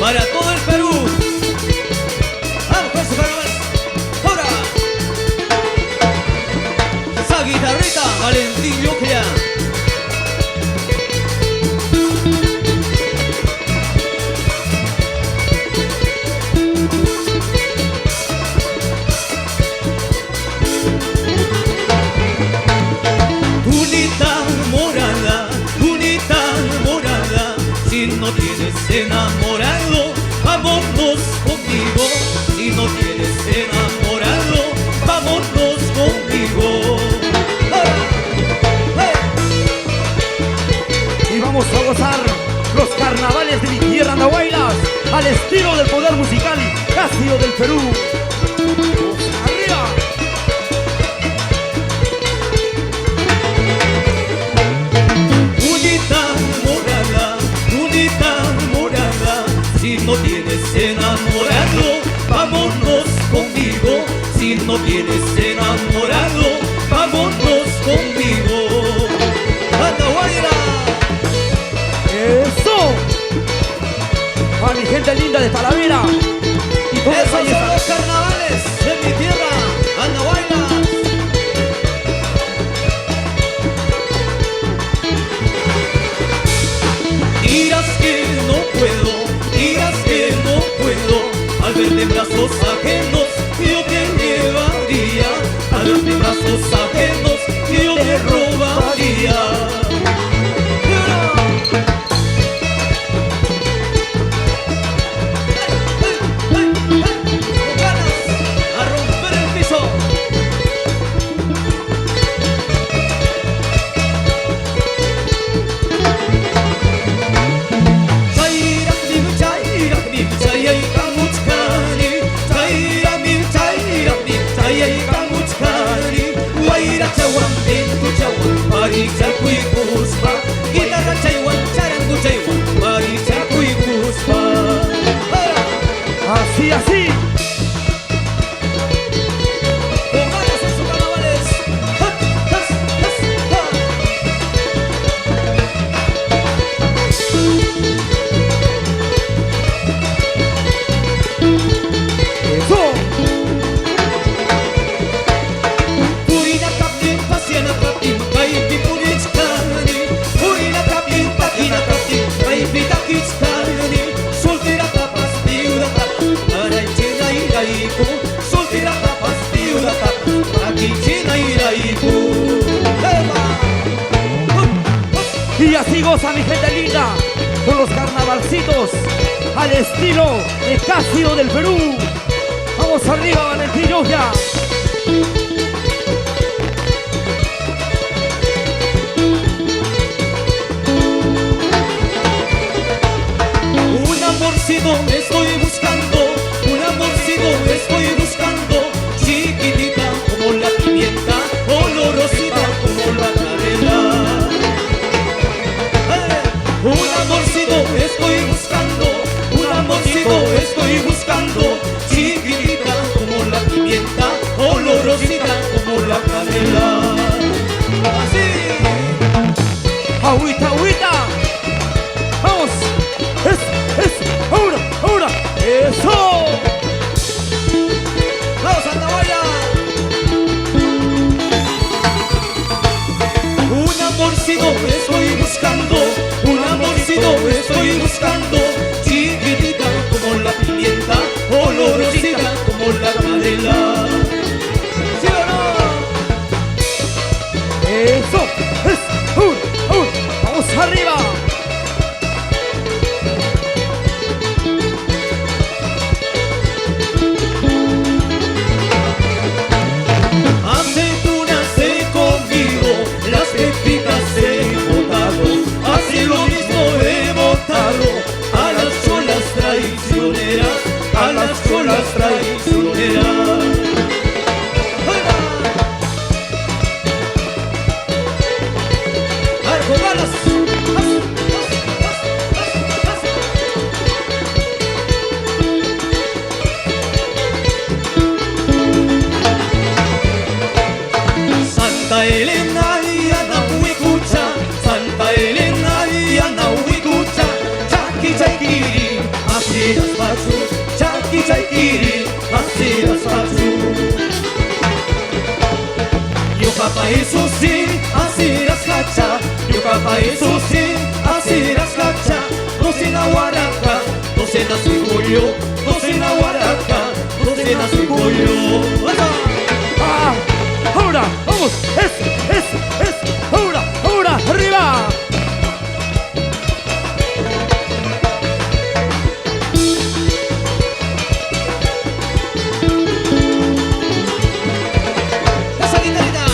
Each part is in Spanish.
para todo el Perú. Vamos con su carnaval. ¡Ahora! Esa guitarrita, Valentín Llocria. Si no tienes enamorado, vámonos conmigo. Si no tienes enamorado, vámonos conmigo. Y vamos a gozar los carnavales de mi tierra, Andahuaylas, al estilo del poder musical Casio del Perú. ¡Arriba! Si no tienes enamorado, vámonos conmigo. Si no tienes enamorado, vámonos conmigo. ¡Andahuayla! ¡Eso! A mi gente linda de Talavera y toda Esos son esa los carnavales de mi tierra, Andahuayla. Dirás que no puedo, dirás que no puedo. Al verte en brazos ajenos, yo te llevaría. Al verte en brazos ajenos, yo te robaría. A romper el piso. así, así. Con ganas en sus carnavales. Eso. Purina kaptin, pasiana kaptin, baby purichkani. Purina kaptin, takina kaptin, baby takichkani. Soltera tapas, viuda tapas, para chena iraiku. Soltera tapas, viuda tapas, para chena iraiku. Y así goza mi gente linda con los carnavalcitos al estilo de Casio del Perú. Vamos arriba, Valentín Llocria. Un amorcito estoy buscando, un amorcito estoy buscando. Chiquitita como la pimienta, olorosita como la canela. Un amorcito estoy buscando, un amorcito estoy buscando. Chiquitita como la pimienta, olorosita como la canela. Así. Agüita, agüita. Vamos. Ahora, ahora. Eso. ¡Vamos, Andahuayla! Un amorcito estoy buscando, un amorcito estoy buscando. Chiquitita como la pimienta, olorosita como la canela. ¿Sí o no? Eso. Ahora. Vamos arriba. Aceitunas conmigo, las pepitas he botado. Así lo mismo he botado a las cholas traicioneras, a las cholas traicioneras. kiri asira sachu Yuka pai susi asira skacha Yuka pai susi asira skacha Docena waraka, docena cigollo Docena waraka, docena cigollo Ah, ahora, vamos, ahora, arriba. Esa guitarrita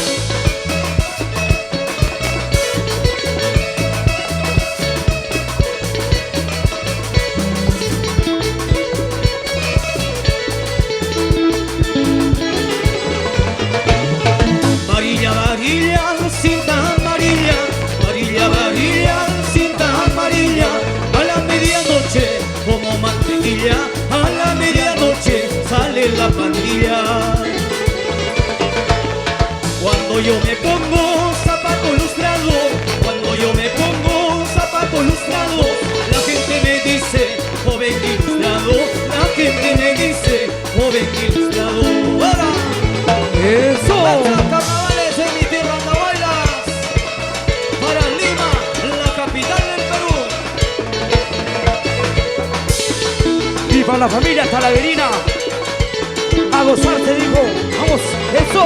Varilla, varilla, cinta amarilla Varilla, varilla, cinta amarilla A la medianoche como mantequilla A la medianoche sale la pandilla Cuando yo me pongo zapato lustrado Cuando yo me pongo zapato lustrado La gente me dice joven ilustrado La gente me dice joven ilustrado ¡Ahora! Eso. Carnavales en mi tierra Andahuaylas Para Lima, la capital del Perú Y para la familia talaverina. A gozarse, dijo. Vamos, eso.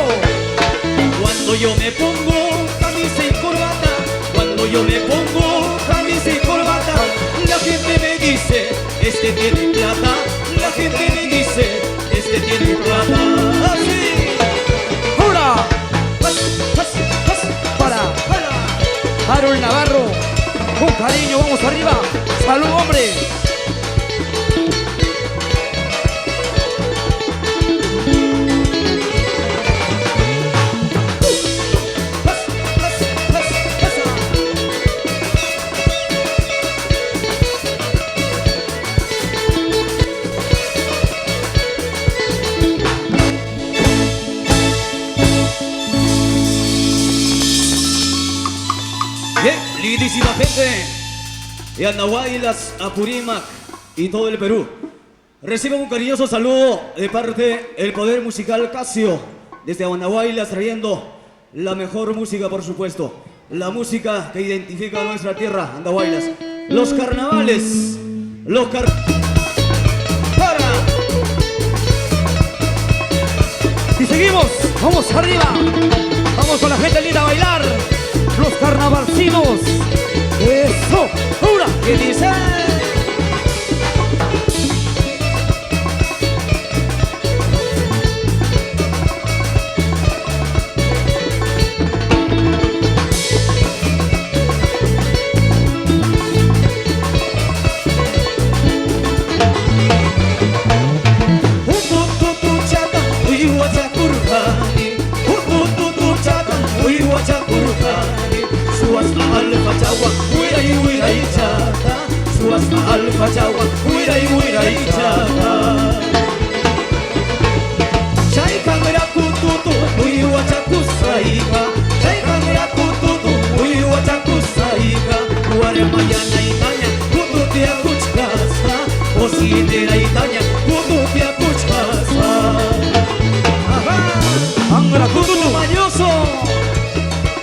Cuando yo me pongo camisa y corbata Cuando yo me pongo camisa y corbata La gente me dice, este tiene plata La gente me dice, este tiene plata Así Ahora, para Harold Navarro. Con cariño, vamos arriba. Salud, hombre. Bien, lindísima gente de Andahuaylas, Apurímac y todo el Perú. Reciban un cariñoso saludo de parte del Poder Musical Casio desde Andahuaylas, trayendo la mejor música, por supuesto. La música que identifica a nuestra tierra, Andahuaylas. Los carnavales, ¡Para! Y seguimos, vamos arriba. Vamos con la gente linda a bailar. Los carnavalcinos. Eso, ahora. ¿Qué dice? Alfa Jawa, wirai wirai chata. Chai kamera kututu, ui wacha kusaiga. Chai kamera kututu, ui wacha kusaiga. Ware mayana itanya, kututia kuchkasa. Osidera itanya, kututia kuchkasa. Ajá, Angra kututu. mañoso.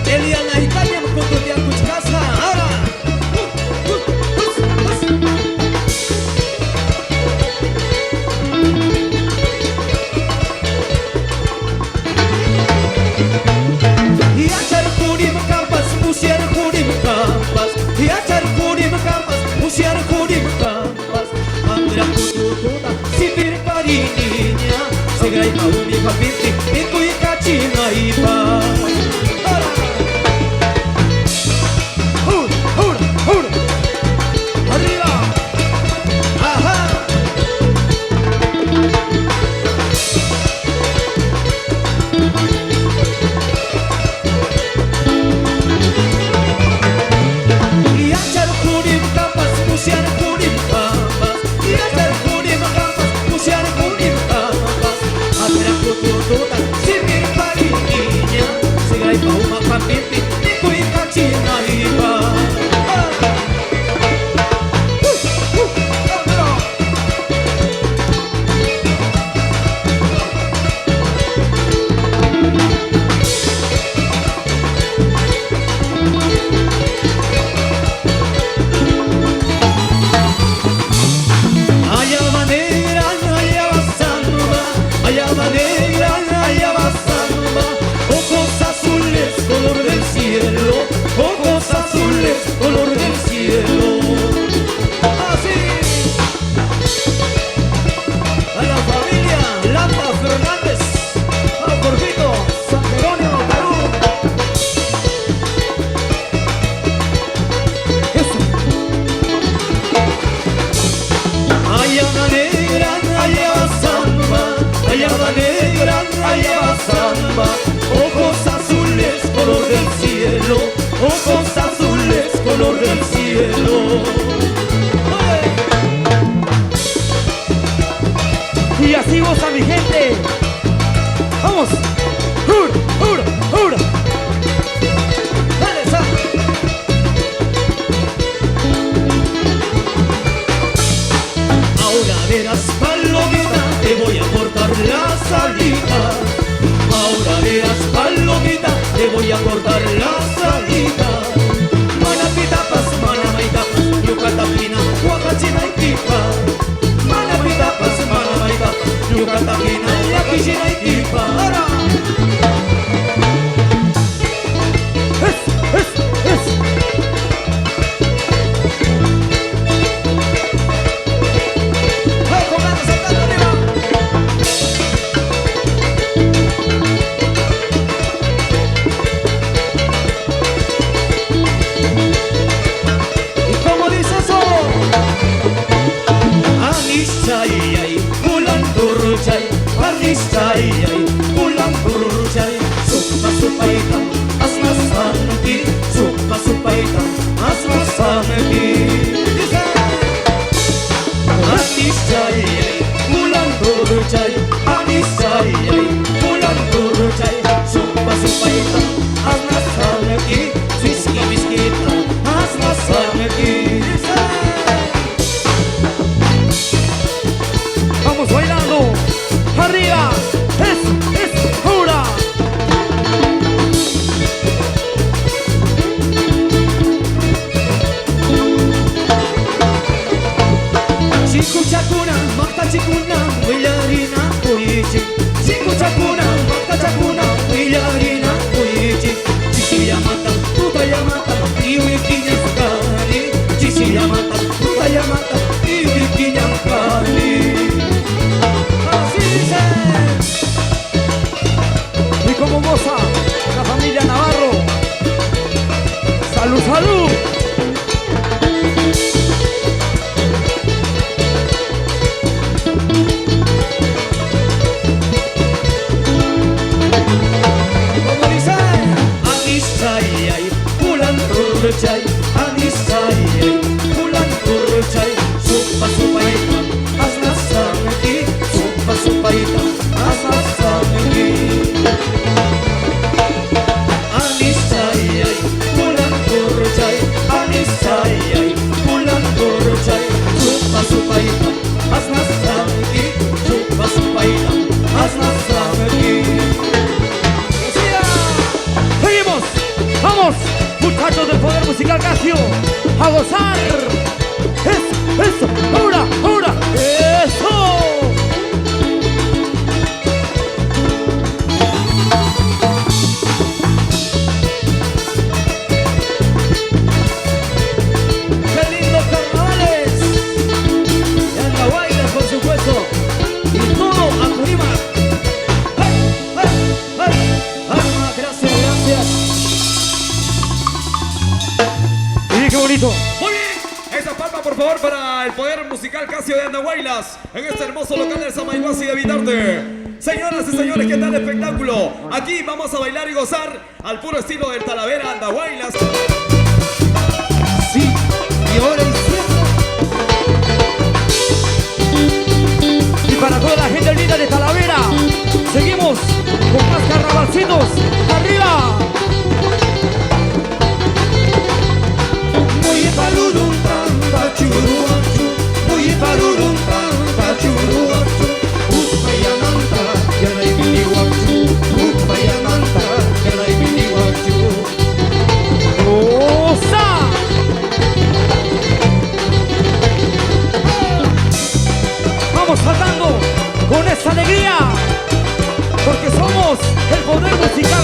Eliana itanya, kututia kuchkasa. Ahora. Segrai maumi kapiti, ikui kachina iba. Arriba. Ajá. Iachar kurim kapas, musiar kurim kapas. Iachar kurim kapas, musiar kurim kapas. Atraco tututa, sirvir pariña. voy a cortar la salida. Manapitapas, manamaitapas, yucatapina, huacachina y tipa. Manapitapas, manamaitapas, yucatapina, yaquishina y tipa. ¡Ahora! Vamos bailando, arriba, es hora. Chiku chakuna, makta chikuna, bailarina oichi. Chiku chakuna, makta chakuna, bailarina oichi. Chichi yamata, tuta yamata, iwiki nyankani. Chichi yamata, tuta yamata, iwiki nyankani. Así dice. Y como goza la familia Navarro. Salud, salud. Chay, anisay, pulan turchay, supa supaita, asna sameki, supa supaita, asna sameki. Anisay, pulan turchay, anisay, pulan turchay, supa supaita, asna sameki, supa supaita, asna sameki. Seguimos, vamos. Muchachos del Poder Musical Casio, a gozar. Eso, ahora, eso. ¡Qué lindos carnavales! Y Andahuaylas, por supuesto. Y todo a Purímac. ¡Ay! Gracias, gracias. Qué bonito. Muy bien, esa palma por favor para el Poder Musical Casio de Andahuaylas en este hermoso local del Samaiguasi de Vitarte. Señoras y señores, ¿qué tal espectáculo? Aquí vamos a bailar y gozar al puro estilo del Talavera Andahuaylas. Sí, y ahora y Y para toda la gente linda de Talavera, seguimos con más carnavalcitos. ¡Arriba! muy parurum tamba churuachu, muy parurum tamba churuachu. Upayananta, yarai biniwachu, upayananta, yarai biniwachu. ¡Osa! Vamos saltando con esa alegría, porque somos el Poder Musical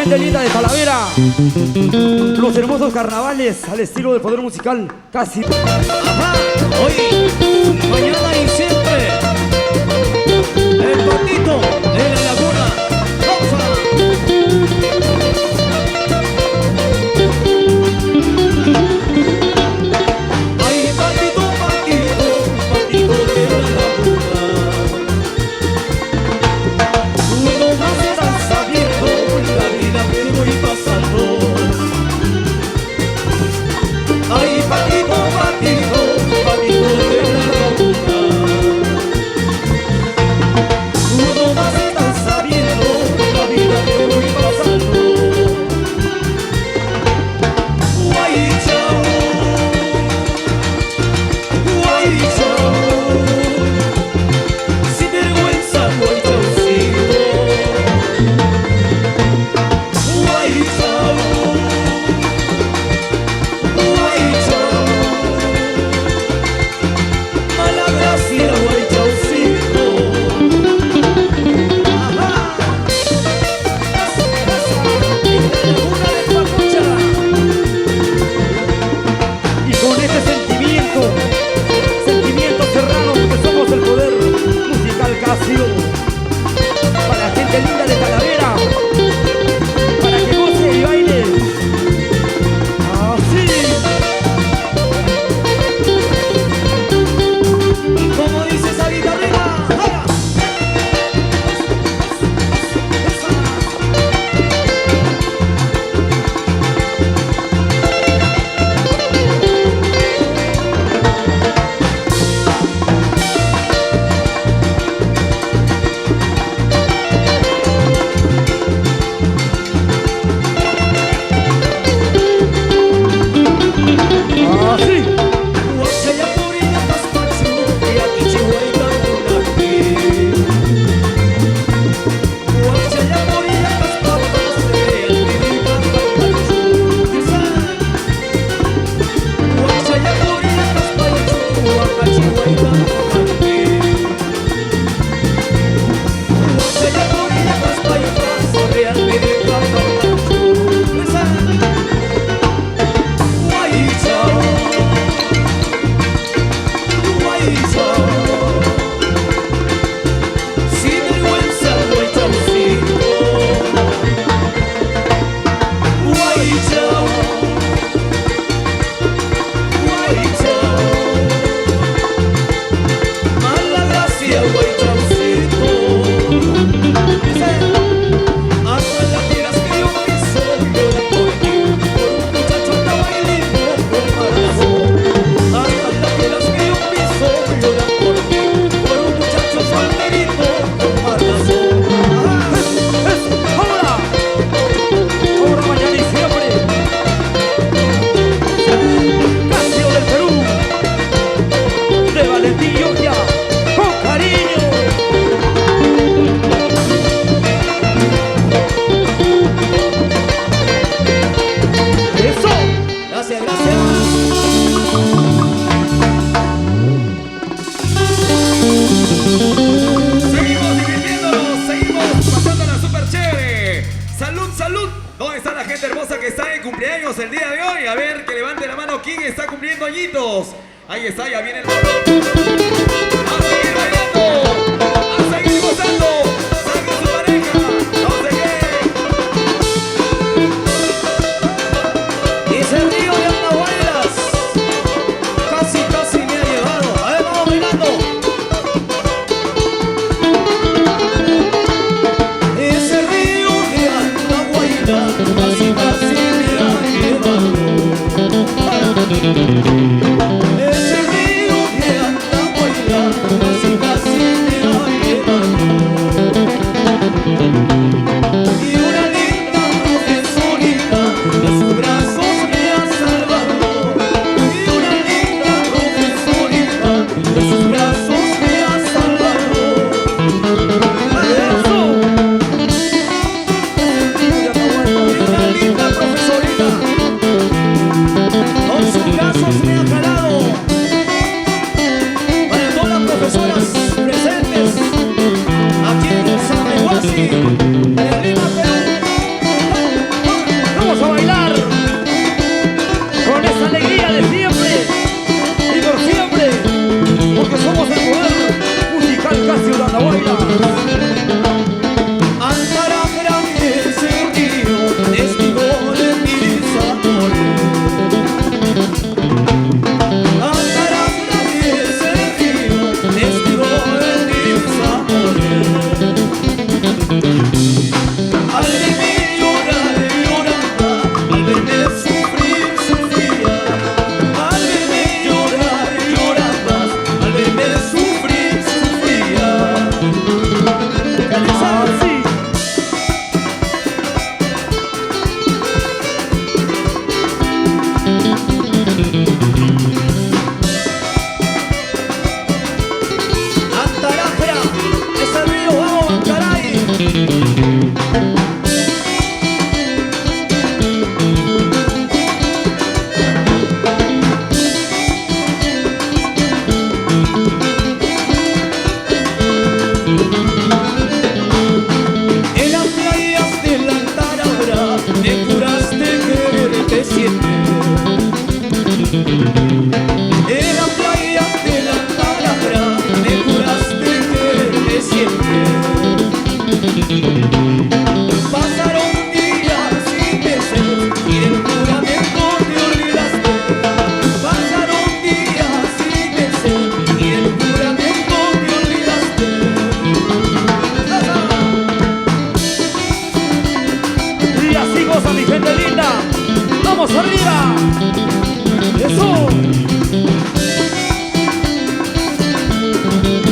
gente linda de Talavera, los hermosos carnavales al estilo del poder musical casi. Ajá, hoy, mañana y siempre. El patito de la laguna. ¡Pausa! Ay, patito, patito, patito de la laguna. Tú nomás estás sabiendo la vida que voy pasando. Ay, patito, patito, patito de la laguna. Tú nomás estás sabiendo la vida que voy pasando. Guay, chao, guay, chao. Sin vergüenza, guay, chaucito. Guay, chao. Guay, chao. Mala gracia, guay, chaucito. Ajá. En la laguna de Papucha. Y con este sentimiento serrano, que somos el poder musical Casio, para la gente linda de Talavera, para que goce y baile. Así. Como dice esa guitarrera, ¡jala! Así. Guachaya purina paspachu, y aquí chihuahua culaki. Guachaya purina paspachu, el piripa paspachu. Guachaya purina paspachu, acá chihuahua culaki. Guachaya purina paspachu, el piripa paspachu. Guay, chao. Guay, chao. Sin vergüenza, guay, chaucito. Guay, chao. Guay, chao. Mala gracia, guay, chaucito. Hasta las tiras que yo piso, llora por ti, por un muchacho tan lindo como Marazón. Hasta las tiras que yo piso, llora por ti, por un muchacho solterito como Marazón. ¡Ahora! Ahora, mañana y siempre. Casio del Perú, de Valentín Giorgia, con cariño. ¡Eso! Gracias, gracias. Seguimos divirtiéndonos, seguimos pasándola súper chévere. Salud, salud. ¿Dónde está la gente hermosa que está de cumpleaños el día de hoy? A ver, que levante la mano quién está cumpliendo añitos. Ahí está, ya viene el mano. A seguir bailando, a seguir gozando. Saque su pareja, no sé qué. Ese río de Andahuaylas casi, casi me ha llevado. A ver, vamos bailando. Ese río de Andahuaylas casi, casi me ha llevado. Ese río de Andahuaylas casi, casi me ha llevado. goza mi gente linda. Vamos arriba. Eso.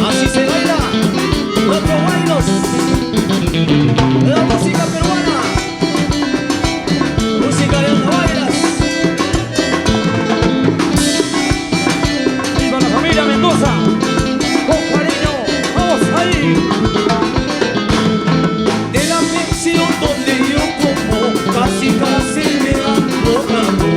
Así se baila, otro bailos, la música peruana, música de Anda Bailas. Viva la familia Mendoza. Con cariño. Vamos ahí. De la pensión donde yo como, casi me han botado.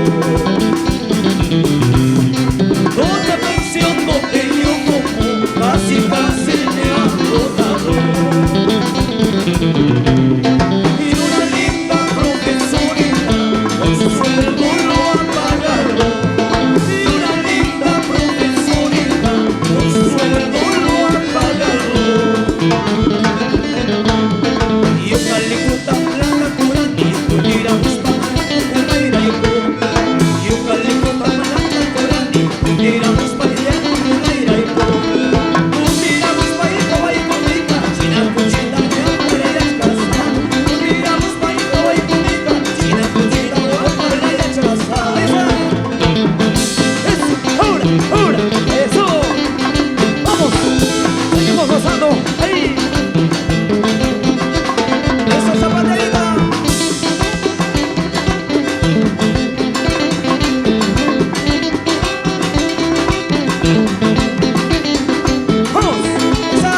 Otra pensión donde yo como, casi me han botado. Y una linda profesorita, con su sueldo lo han pagado. Y una linda profesorita, con su sueldo lo han pagado. Y una licuta blanca curani, tiramos para la caída y una licuta blanca curani, tiramos para allá con la ira y tiramos para ir como ahí con mica, china cuchita me para allá casa. Tiramos para ir como ahí con mica, china cuchita me para allá casa. Ahora, ahora. Eso. Vamos. Seguimos gozando. Ahí. Esa zapaterita. Vamos. Esa.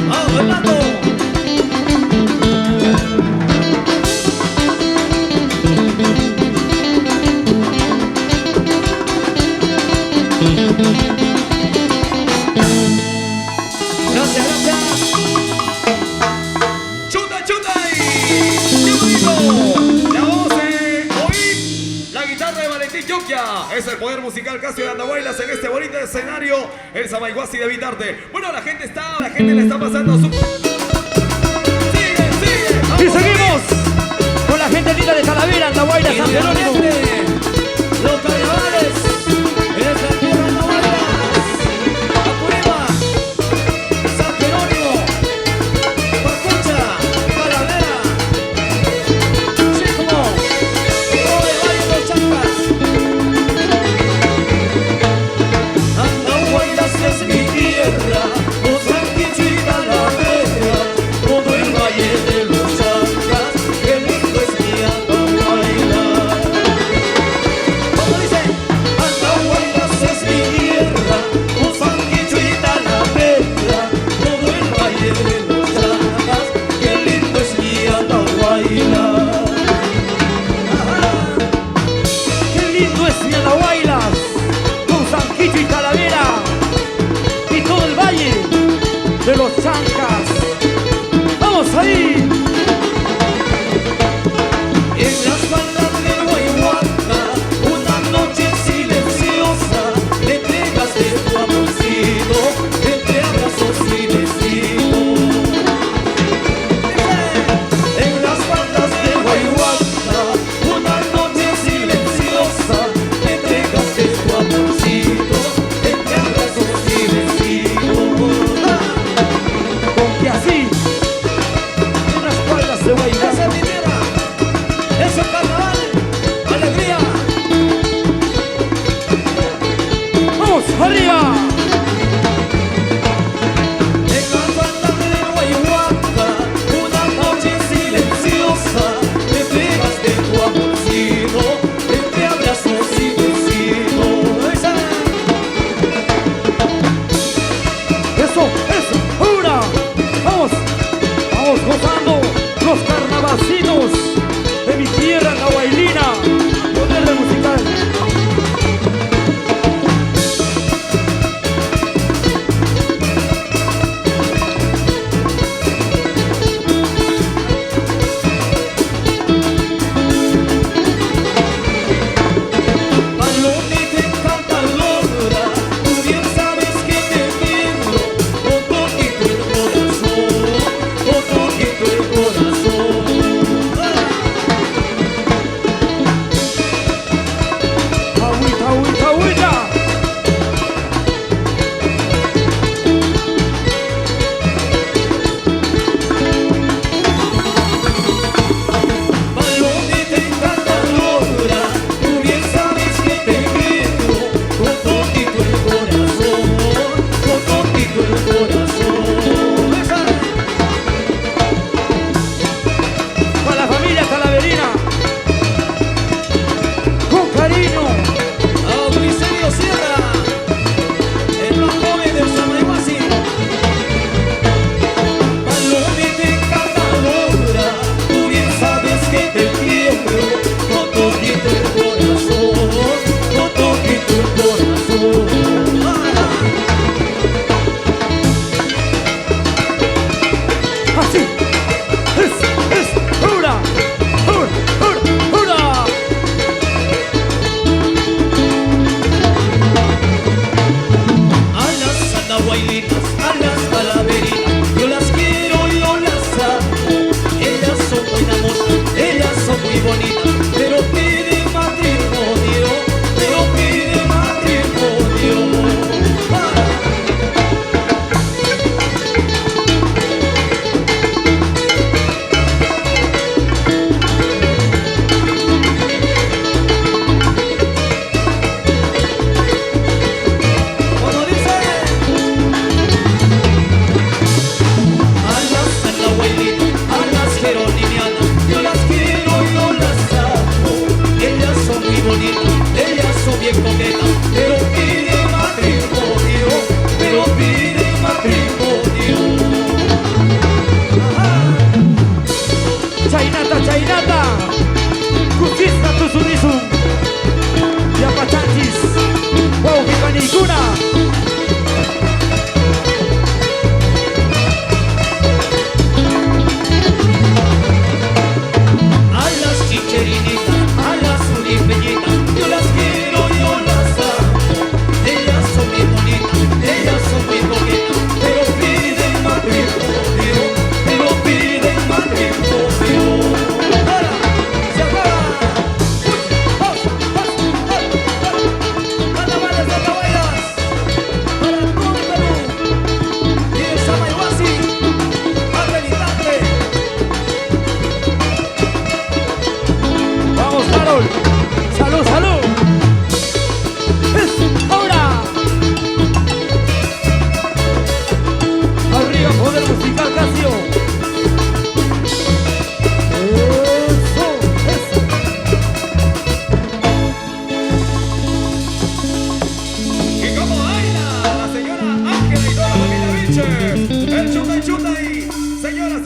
Vamos, Fernando. Gracias, gracias. ¡Chuta, chuta! ¡Y qué bonito! La voz de Oíd, la guitarra de Valentín Yoquia. Es el poder musical Casio de Andahuaylas en este bonito escenario. El Samaiguasi de Vitarte. Bueno, la gente le está pasando su... ¡Sigue, sigue! Y ¡Vamos, seguimos con la gente linda de Talavera, Andahuaylas, San Jerónimo. Los carnavales en esta tierra de Andahuaylas, Apurímac, San Jerónimo, Pacucha, Talavera, Chico, todo el Valle de los Chancas. Andahuaylas es mi tierra, con Sanquichi y Talavera, todo el Valle de los Chancas, qué lindo es mi Andahuaylas. ¿Cómo dice? Andahuaylas es mi tierra, con Sanquichi y Talavera, todo el Valle de los Chancas, qué lindo es mi Andahuaylas. Qué lindo es mi Andahuaylas, con Sanquicho y Talavera y todo el valle de los Chancas. Vamos ahí. En las faldas de Huayhuaca, una noche silenciosa, le entregaste tu amorcito, entre abrazos y besitos. En las faldas de Huayhuaca, una noche silenciosa, le entregaste tu amorcito, entre abrazos y besitos.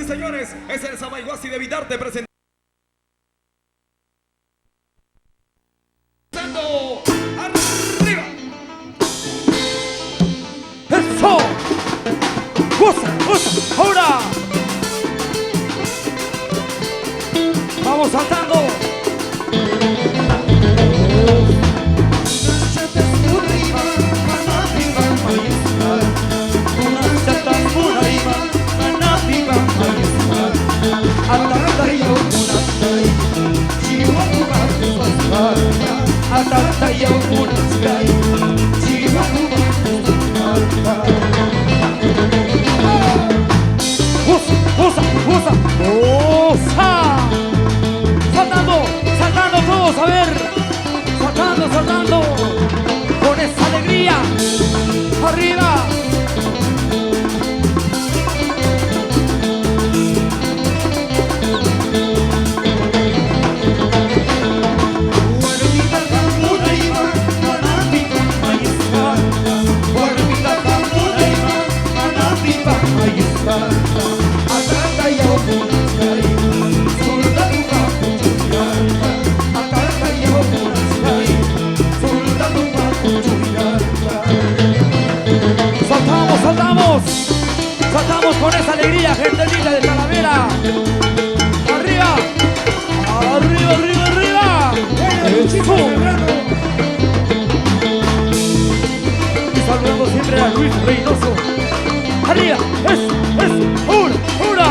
y señores, es el Samaiguasi de Vidarte presentando arriba. ¡Eso! ¡Goza, goza! ¡Ahora! ¡Vamos saltando! ¡Goza, goza, goza! ¡Saltando, saltando todos! A ver, saltando, saltando con esa alegría. ¡Arriba! ¡Saltamos! ¡Saltamos con esa alegría, gente linda de Talavera! ¡Arriba! ¡Arriba, arriba, arriba! ¡Eso! Y saludando siempre a Luis Reynoso. ¡Arriba! ¡Eso! ¡Una! ¡Una!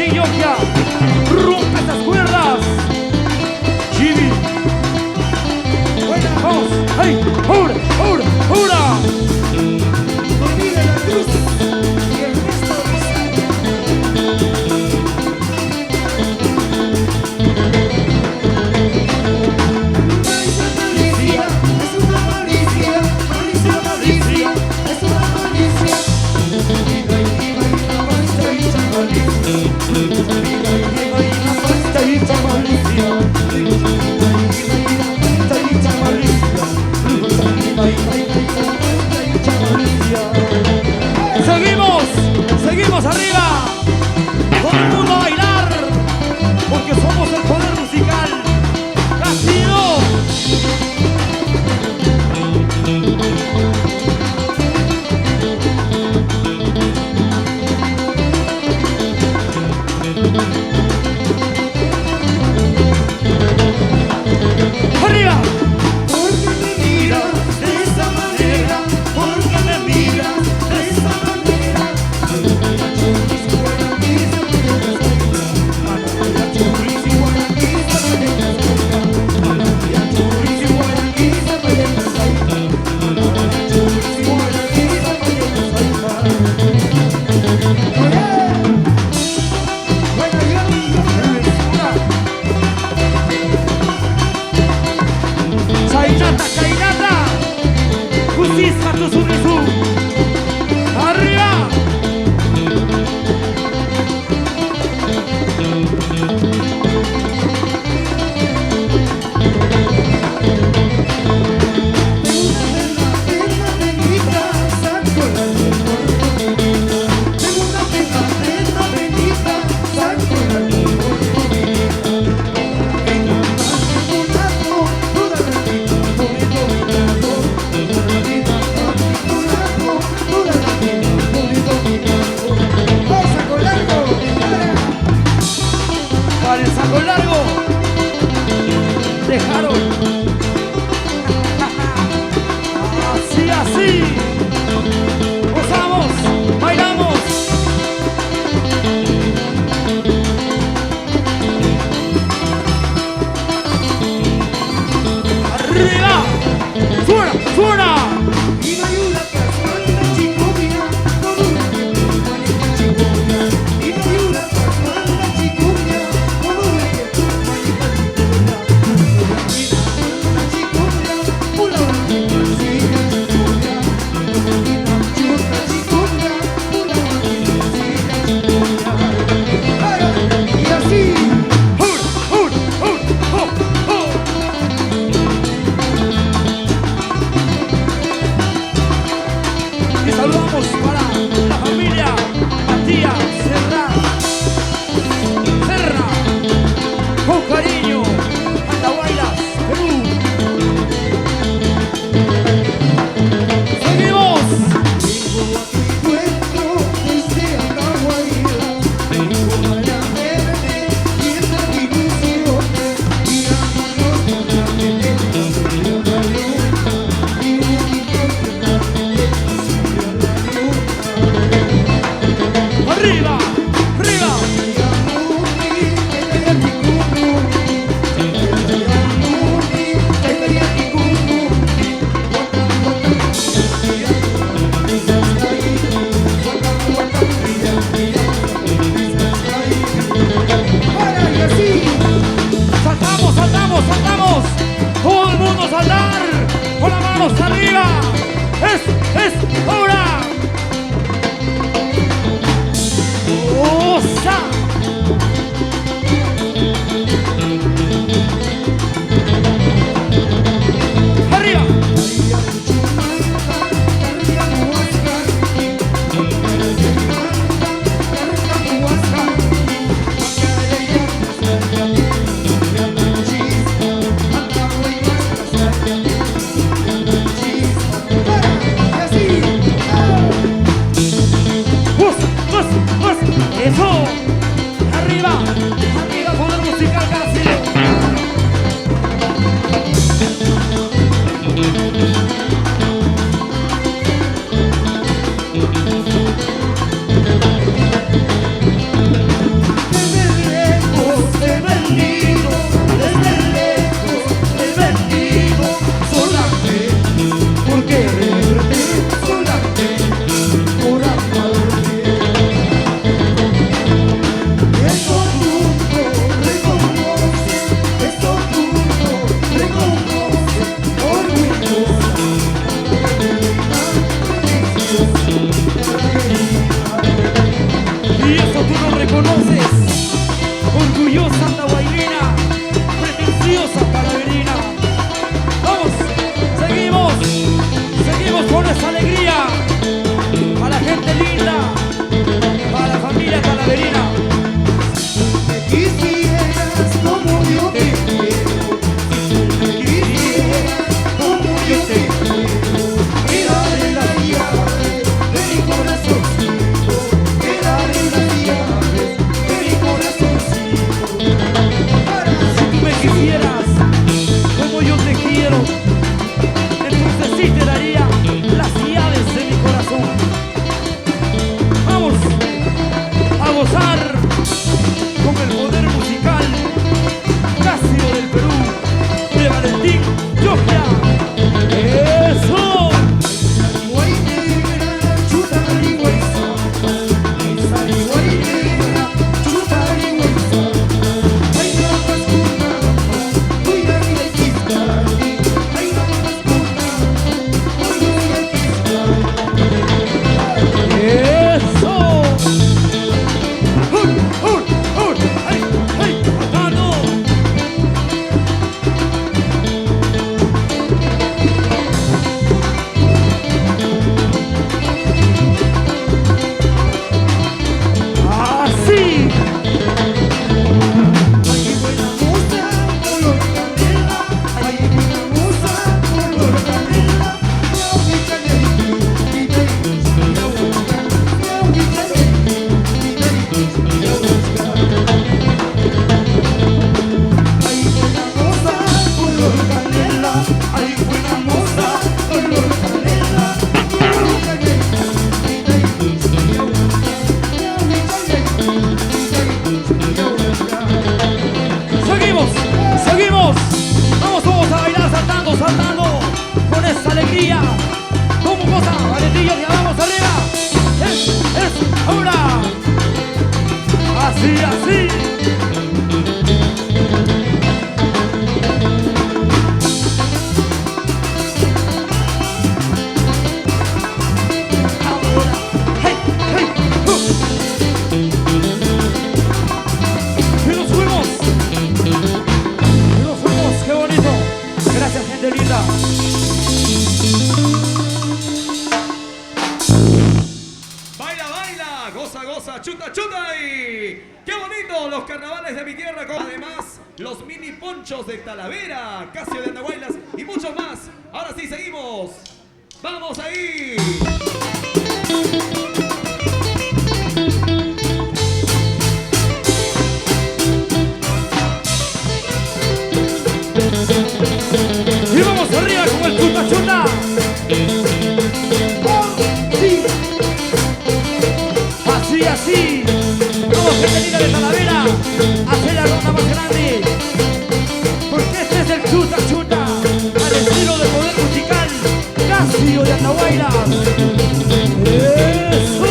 Yokia, rompe esas cuerdas. Jimmy, vamos, hey, ¡hura, hura, hura! Olvida la cruz y el resto es una malicia, malicia, malicia, es una malicia. Seguimos arriba, todo el mundo a bailar, porque somos el poder musical. ¡Casino! ¡Arriba! Porque me miras de esa manera, porque me miras de esa manera. Chainata, chainata, justicia tu surisu. Arriba. Para el saco largo dejaron así, así. Gozamos, bailamos. Arriba, suena, suena. así, así. Ahora, hey, hey, y nos fuimos. Y nos fuimos, qué bonito. Gracias, gente linda. Baila, baila, goza, goza, chuta, chuta y qué bonito los carnavales de mi tierra, con además los mini ponchos de Talavera, Casio de Andahuaylas y mucho más. Ahora sí, seguimos. ¡Vamos ahí! Y vamos arriba con el chuta chuta. Sí. Así, así. Vamos, gente linda de Talavera. Hacer la ronda más grande. Porque este es el chuta chuta. Al estilo del poder musical Casio de Andahuaylas. Eso.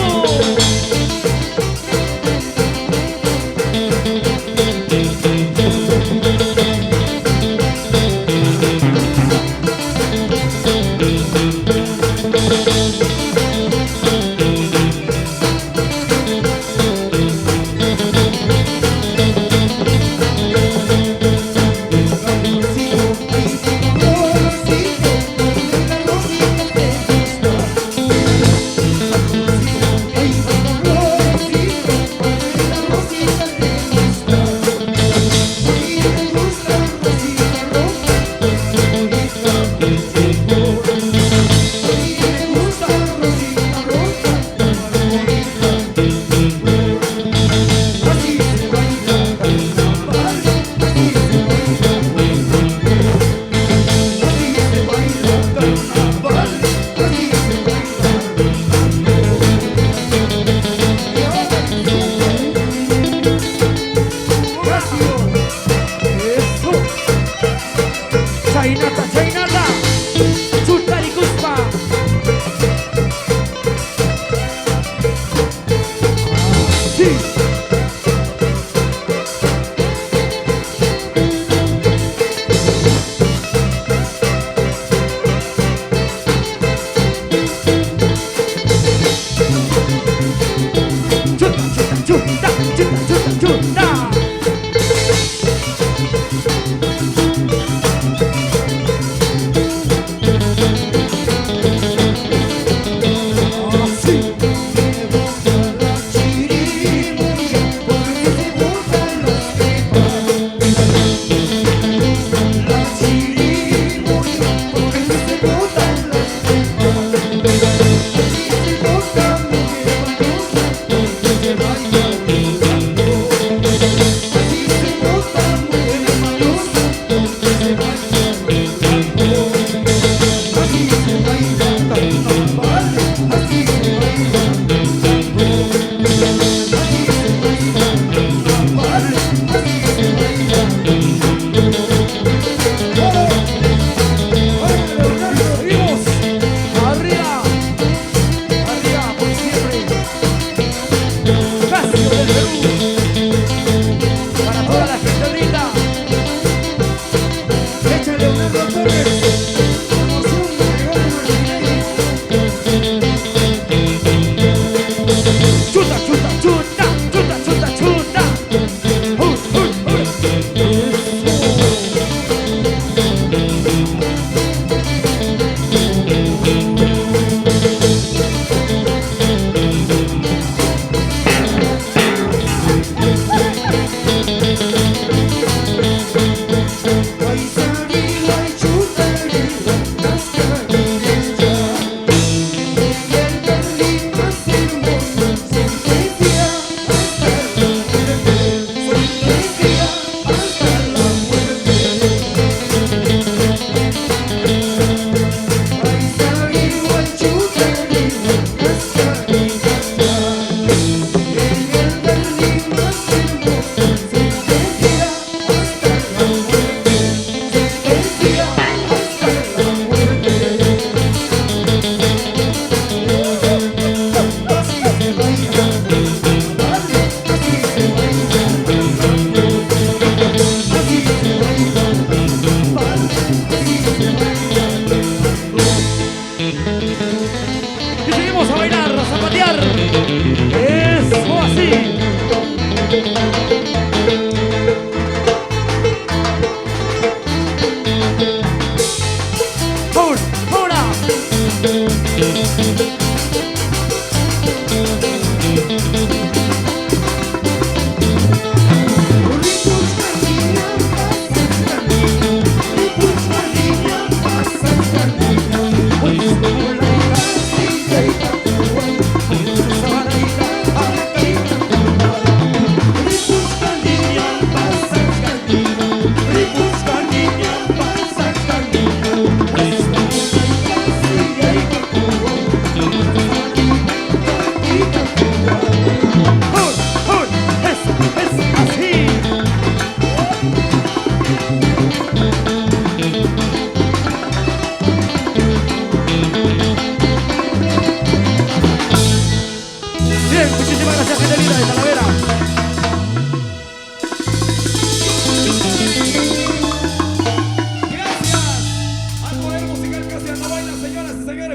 bien. Muchísimas gracias, gente linda de Talavera.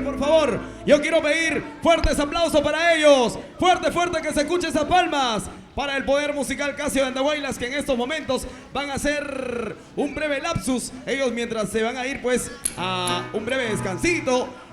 Por favor, yo quiero pedir fuertes aplausos para ellos. Fuerte, fuerte, que se escuche esas palmas para el Poder Musical Casio de Andahuaylas, que en estos momentos van a hacer un breve lapsus. Ellos mientras se van a ir pues a un breve descansito.